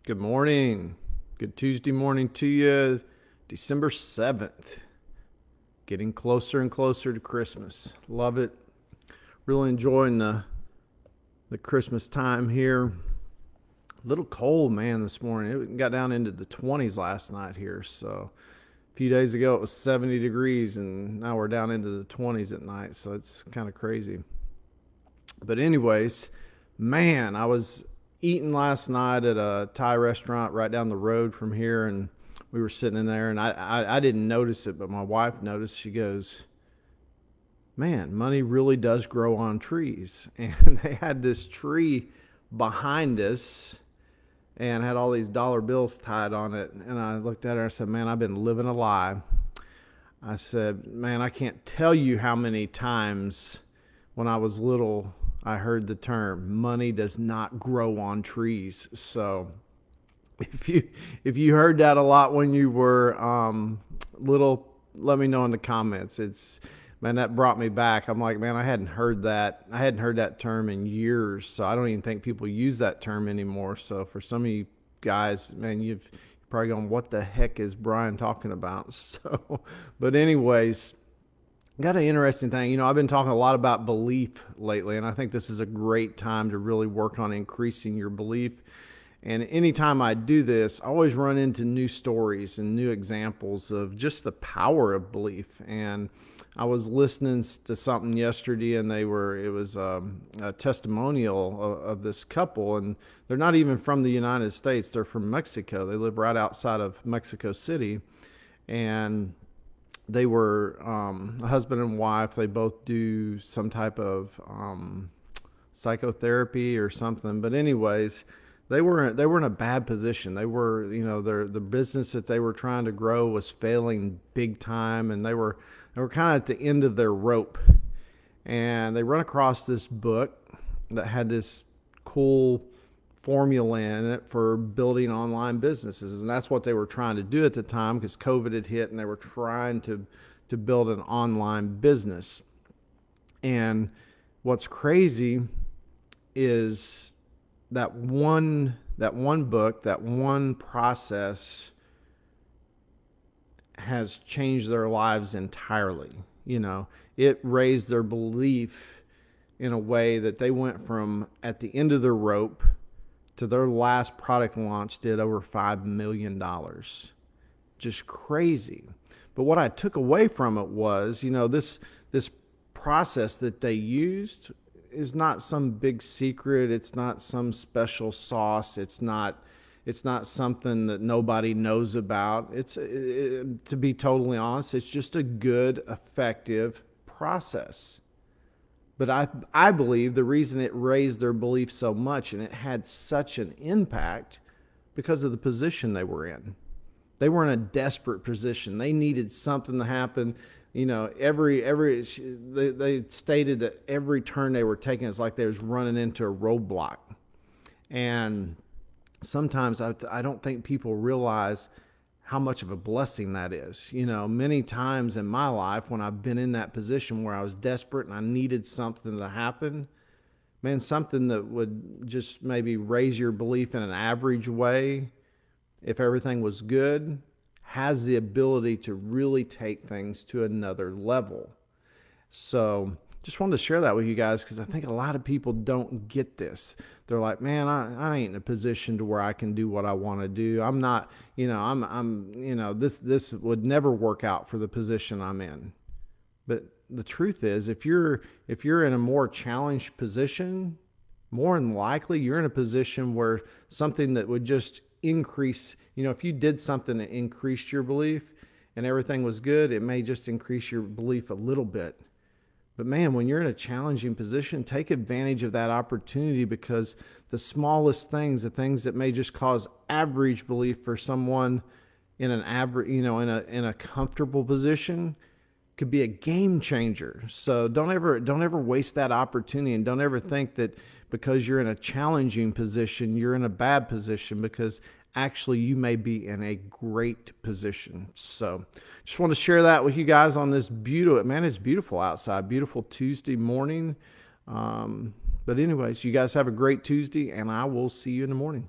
Good morning. Good Tuesday morning to you. December 7th. Getting closer and closer to Christmas. Love it. Really enjoying the Christmas time here. A little cold, man, this morning. It got down into the 20s last night here. So a few days ago it was 70 degrees, and now we're down into the 20s at night. So it's kind of crazy. But anyways, man, I was eating last night at a Thai restaurant right down the road from here, and we were sitting in there, and I didn't notice it, but my wife noticed. She goes, "Man, money really does grow on trees." And they had this tree behind us and had all these dollar bills tied on it. And I looked at her and I said, "Man, I've been living a lie." I said, "Man, I can't tell you how many times when I was little I heard the term money does not grow on trees." So if you heard that a lot when you were little, let me know in the comments. It's Man, that brought me back. I'm like, man, I hadn't heard that. I hadn't heard that term in years. So I don't even think people use that term anymore. So for some of you guys, man, you're probably going, what the heck is Brian talking about? So, but anyways, got an interesting thing. I've been talking a lot about belief lately, and I think this is a great time to really work on increasing your belief. And anytime I do this, I always run into new stories and new examples of just the power of belief. And I was listening to something yesterday, and it was a testimonial of this couple, and they're not even from the United States. They're from Mexico. They live right outside of Mexico City, and they were a husband and wife. They both do some type of psychotherapy or something. But anyways, they were in a bad position. They were, the business that they were trying to grow was failing big time, and they were kind of at the end of their rope. And they run across this book that had this cool formula in it for building online businesses, and that's what they were trying to do at the time, because COVID had hit and they were trying to build an online business. And what's crazy is that one book, that one process has changed their lives entirely. It raised their belief in a way that they went from at the end of their rope to their last product launch did over $5 million. Just crazy. But what I took away from it was, this process that they used is not some big secret. It's not some special sauce. It's not something that nobody knows about. To be totally honest, it's just a good, effective process. But I believe the reason it raised their belief so much and it had such an impact because of the position they were in. They were in a desperate position. They needed something to happen. They stated that every turn they were taking is like they was running into a roadblock. And sometimes I don't think people realize how much of a blessing that is. Many times in my life when I've been in that position where I was desperate and I needed something to happen, man, something that would just maybe raise your belief in an average way, if everything was good, has the ability to really take things to another level. So just wanted to share that with you guys, because I think a lot of people don't get this. They're like, man, I ain't in a position to where I can do what I want to do. I'm not, this would never work out for the position I'm in. But the truth is, if you're in a more challenged position, more than likely you're in a position where something that would just increase, if you did something that increased your belief and everything was good, it may just increase your belief a little bit. But man, when you're in a challenging position, take advantage of that opportunity, because the smallest things, the things that may just cause average belief for someone in an average, in a comfortable position, could be a game changer. So don't ever waste that opportunity, and don't ever think that because you're in a challenging position, you're in a bad position, because actually you may be in a great position. So just want to share that with you guys on this it's beautiful outside, beautiful Tuesday morning. But anyways, you guys have a great Tuesday, and I will see you in the morning.